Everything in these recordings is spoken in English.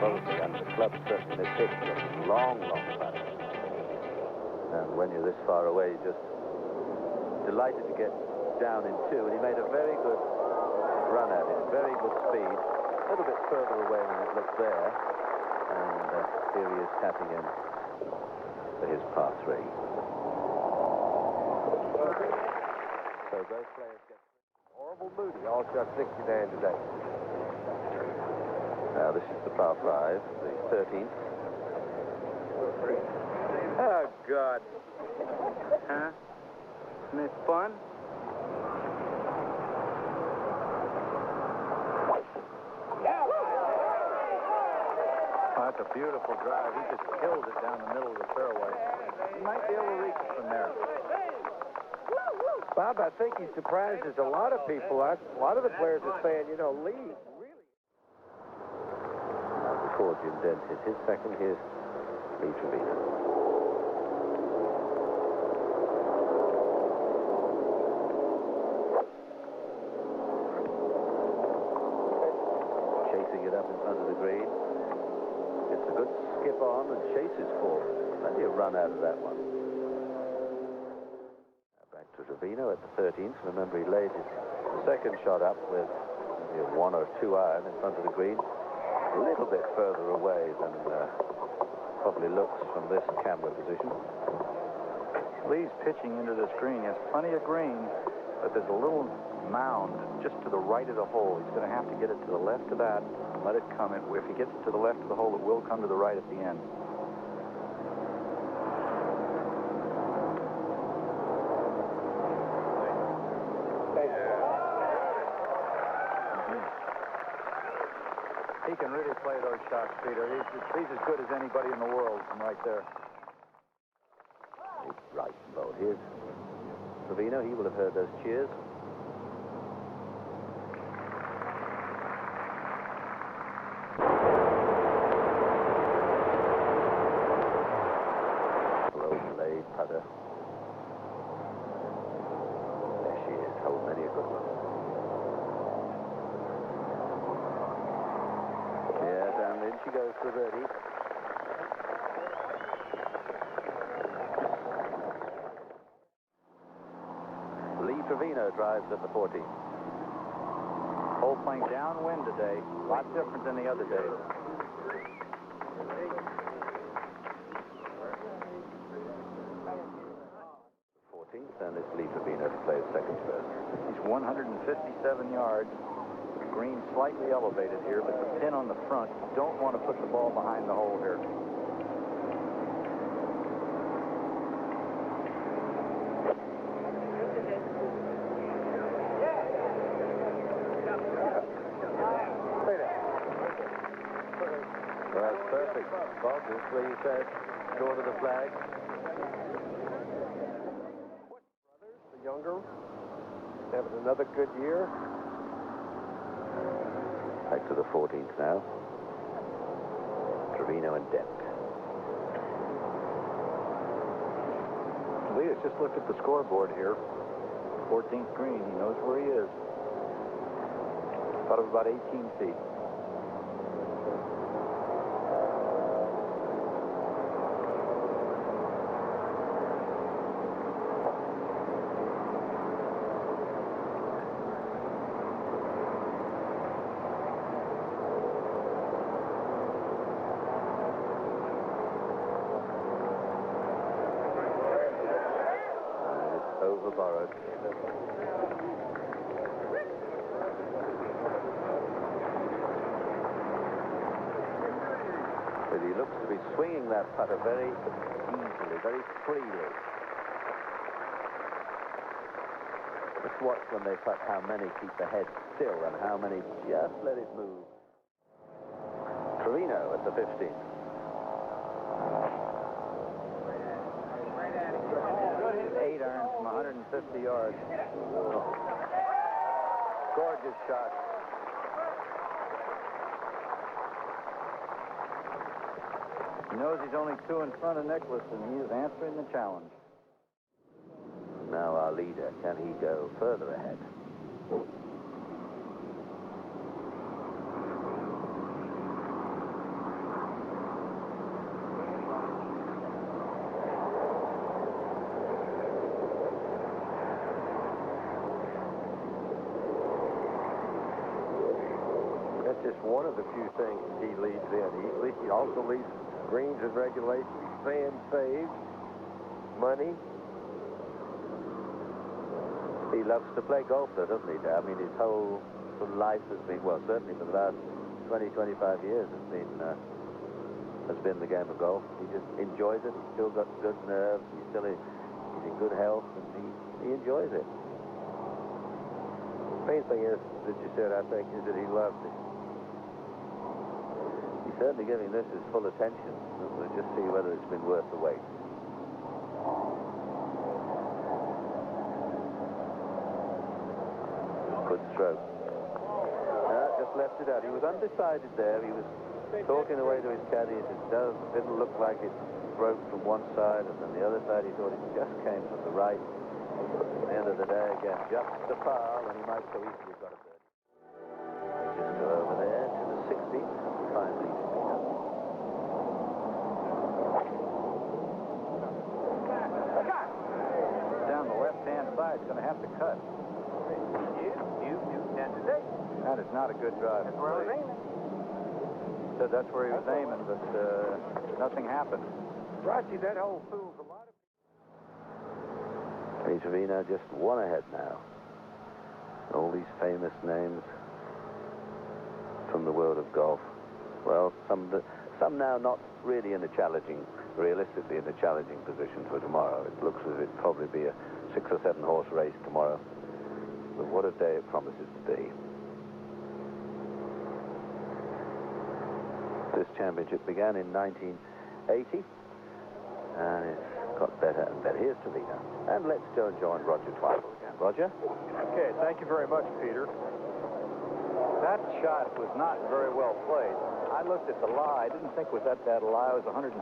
probably, and the club certainly pitched a long, long putt. And when you're this far away, you're just delighted to get down in two, and he made a very good run at it, very good speed, a little bit further away than it looked there, and here he is tapping in for his par 3. So those players get... Horrible Moody all shot 69 today. Now this is the par 5, the 13th. Oh, God. Huh? Isn't it fun? Oh, that's a beautiful drive. He just kills it down the middle of the fairway. He might be able to reach it from there. Bob, I think he surprises a lot of people. A lot of the players are saying, you know, Lee, really. Before Jim Dent hit his second, here's Lee Trevino. Chasing it up in front of the green. It's a good skip on and chases forward. Plenty of run out of that one. Back to Trevino at the 13th. Remember, he laid his second shot up with maybe a 1 or 2 iron in front of the green. A little bit further away than probably looks from this camera position. Lee's pitching into this green. He has plenty of green, but there's a little mound just to the right of the hole. He's going to have to get it to the left of that and let it come. If he gets it to the left of the hole, it will come to the right at the end. He can really play those shots, Peter. He's as good as anybody in the world from right there. Right, well, here's Trevino. He will have heard those cheers. Low-blade putter. There she is. Hold many a good one. And in she goes for birdie. Lee Trevino drives at the 14th. Hole playing downwind today. A lot different than the other days. The 14th, and it's Lee Trevino to play his second first. He's 157 yards. Green slightly elevated here, but the pin on the front, you don't want to put the ball behind the hole here. Well, that's perfect. Bob, this is where you said, short of the flag. Brothers, the younger, having another good year. Back to the 14th now. Trevino and Dent. Lee has just looked at the scoreboard here. 14th green. He knows where he is. Putt of about 18 feet. Overborrowed. But he looks to be swinging that putter very easily, very freely. Just watch when they putt how many keep the head still and how many just let it move. Trevino at the 15th. 8 iron from 150 yards. Oh. Gorgeous shot. He knows he's only 2 in front of Nicklaus, and he is answering the challenge. Now our leader, can he go further ahead? just one of the few things he leads in. He also leads greens and regulations, fan saves, money. He loves to play golf, though, doesn't he, Dad? I mean, his whole sort of life has been, well, certainly for the last 20, 25 years has been the game of golf. He just enjoys it. He's still got good nerves. He's in good health, and he enjoys it. Main thing is that you said, I think, is that he loves it. He's certainly giving this his full attention. We'll just see whether it's been worth the wait. Good stroke. Just left it out. He was undecided there. He was talking away to his caddy. It didn't look like it broke from one side, and then the other side he thought it just came from the right. At the end of the day, again, just the par, and he might so easily have got a birdie. Just go over there to the 16th and finally down the left-hand side, he's going to have to cut. That is not a good drive. That's where I was aiming. Said that's where he was aiming, but nothing happened. Rocky, that hole fools a lot of people. Trevino just one ahead now. All these famous names from the world of golf. Well, some now not really realistically in a challenging position for tomorrow. It looks as if it'd probably be a 6 or 7 horse race tomorrow. But what a day it promises to be. This championship began in 1980, and it's got better and better. Here's Trevino. And let's go and join Roger Twyford again. Roger? Okay, thank you very much, Peter. That shot was not very well played. I looked at the lie. I didn't think it was that bad a lie. It was 145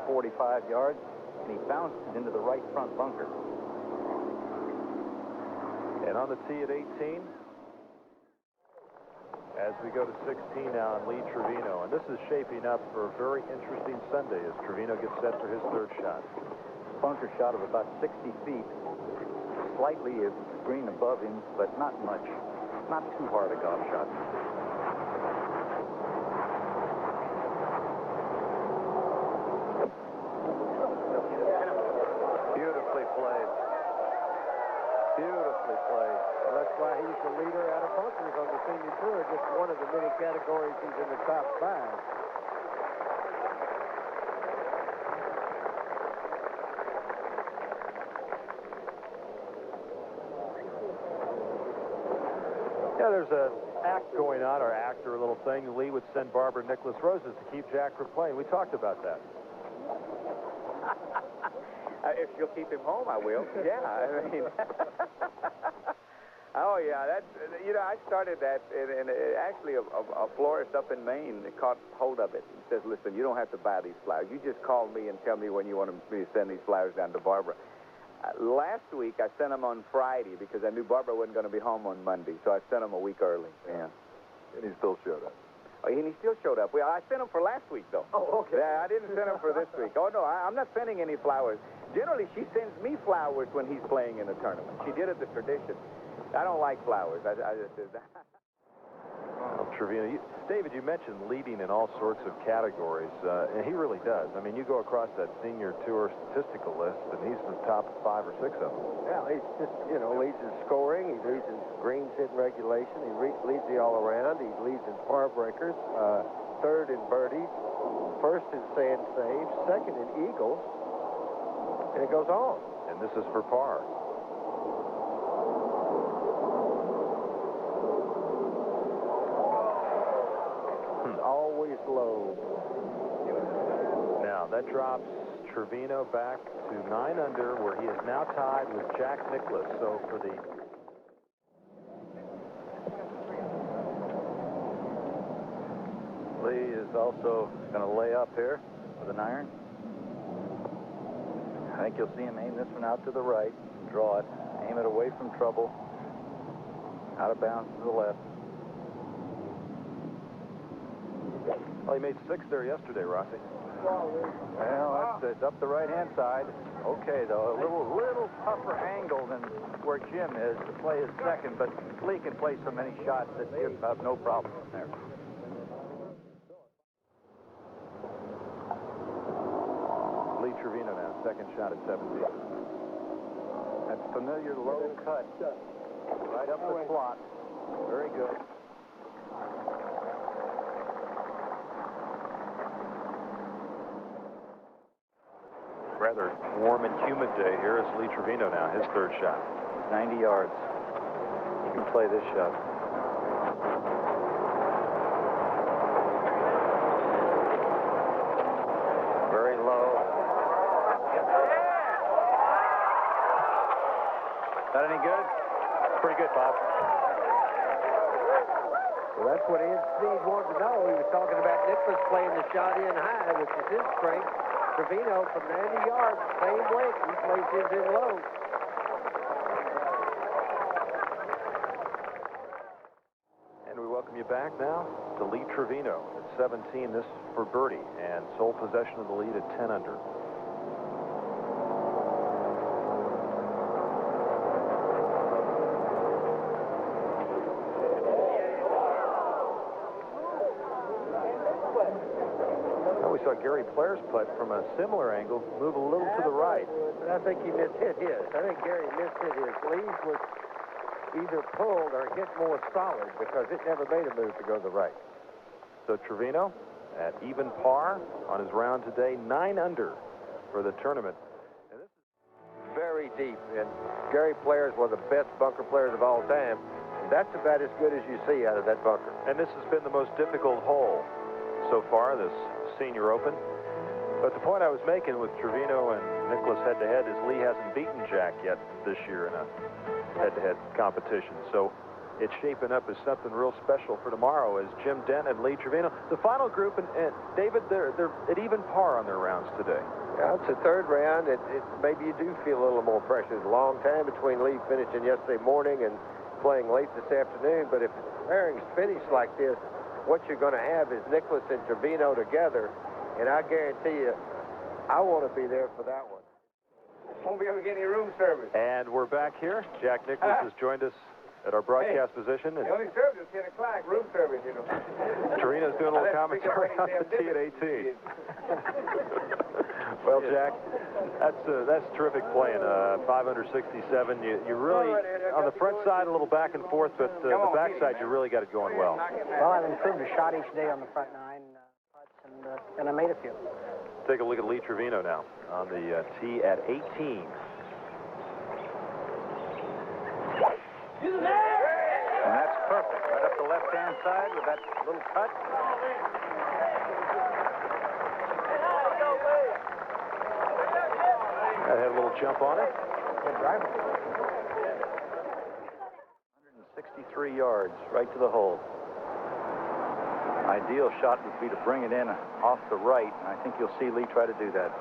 yards, and he bounced it into the right front bunker. And on the tee at 18, as we go to 16 now on Lee Trevino. And this is shaping up for a very interesting Sunday as Trevino gets set for his third shot. Bunker shot of about 60 feet. Slightly a green above him, but not much. Not too hard a golf shot. Beautifully played. Beautifully played. Well, that's why he's the leader out of bunkers on the senior tour. Just one of the many categories he's in the top 5. Yeah, there's an act going on, or act or a little thing. Lee would send Barbara Nicklaus roses to keep Jack from playing. We talked about that. If she'll keep him home, I will. Yeah, I mean. Oh, yeah, that's, you know, I started that, and actually a florist up in Maine caught hold of it and says, listen, you don't have to buy these flowers. You just call me and tell me when you want me to send these flowers down to Barbara. Last week, I sent them on Friday because I knew Barbara wasn't going to be home on Monday, so I sent them a week early. Yeah. And he still showed up. Oh, and he still showed up. Well, I sent them for last week, though. Oh, okay. Yeah, I didn't send them for this week. Oh, no, I'm not sending any flowers. Generally, she sends me flowers when he's playing in a tournament. She did it the tradition. I don't like flowers. I just did that. Well, Trevino, David, you mentioned leading in all sorts of categories, and he really does. I mean, you go across that senior tour statistical list, and he's in the top 5 or 6 of them. Yeah, he's just, you know, leads in scoring. He leads in greens hit regulation. He leads the all-around. He leads in par breakers. Third in birdies. First in sand saves. Second in eagles. And it goes on. And this is for par. Always low. Now, that drops Trevino back to 9 under, where he is now tied with Jack Nicklaus. So for the... Lee is also going to lay up here with an iron. I think you'll see him aim this one out to the right and draw it. Aim it away from trouble. Out of bounds to the left. Well, he made 6 there yesterday, Rossi. Well, it's up the right-hand side. Okay, though, a little tougher angle than where Jim is to play his second, but Lee can play so many shots that you have no problem there. Trevino now, second shot at 17. That familiar low cut right up the slot. Very good. Rather warm and humid day here is Lee Trevino now, his third shot. 90 yards. You can play this shot. Very low. That any good? Pretty good, Bob. Well, that's what Steve wanted to know. He was talking about Nicklaus playing the shot in high, which is his strength. Trevino from 90 yards, same length. He plays his in low. And we welcome you back now to Lee Trevino at 17, this for birdie, and sole possession of the lead at 10 under. We saw Gary Plair's putt from a similar angle move a little to the right. But I think he mishit his. I think Gary mishit his. Lee's was either pulled or hit more solid because it never made a move to go to the right. So Trevino at even par on his round today, 9 under for the tournament. And this is very deep, and Gary Plair is one of the best bunker players of all time. And that's about as good as you see out of that bunker. And this has been the most difficult hole so far, this Senior Open. But the point I was making with Trevino and Nicklaus head-to-head is Lee hasn't beaten Jack yet this year in a head-to-head competition. So it's shaping up as something real special for tomorrow as Jim Dent and Lee Trevino. The final group, and David, they're at even par on their rounds today. Yeah, it's the third round. Maybe you do feel a little more pressure. It's a long time between Lee finishing yesterday morning and playing late this afternoon. But if pairings finish like this, what you're going to have is Nicklaus and Trevino together, and I guarantee you, I want to be there for that one. Won't be able to get any room service. And we're back here. Jack Nicklaus has joined us at our broadcast position. The only service is 10 o'clock, room service, you know. Trevino's doing a little commentary on the tee at 18. Well, Jack, that's terrific playing. 5 under 67. You really, on the front side, a little back and forth, but the back side, you really got it going well. Well, I've improved a shot each day on the front 9 putts, and I made a few. Take a look at Lee Trevino now on the tee at 18. And that's perfect. Right up the left-hand side with that little cut. That had a little jump on it. Good driver. 163 yards right to the hole. Ideal shot would be to bring it in off the right, and I think you'll see Lee try to do that.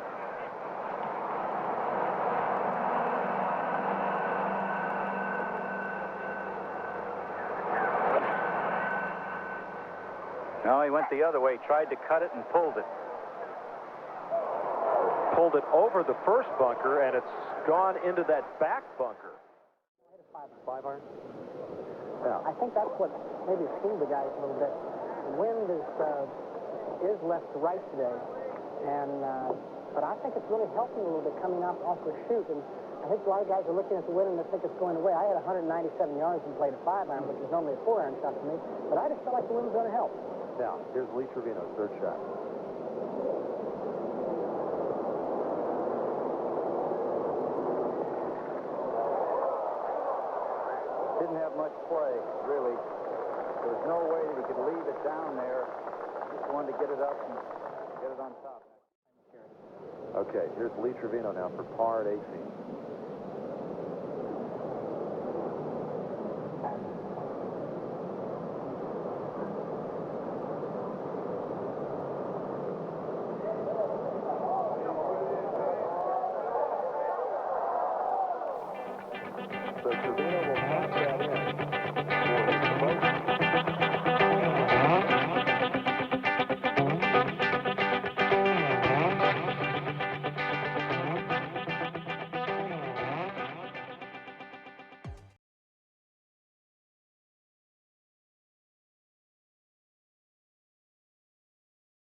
No, he went the other way, tried to cut it and pulled it. Pulled it over the first bunker, and it's gone into that back bunker. 5 iron? Yeah. I think that's what maybe fooled the guys a little bit. The wind is left to right today, but I think it's really helping a little bit coming off the chute. And I think a lot of guys are looking at the wind and they think it's going away. I had 197 yards and played a 5 iron, which is normally a 4 iron shot for me. But I just felt like the wind was going to help. Now, here's Lee Trevino's third shot. Didn't have much play, really. There was no way that he could leave it down there. Just wanted to get it up and get it on top. Okay, here's Lee Trevino now for par at 18.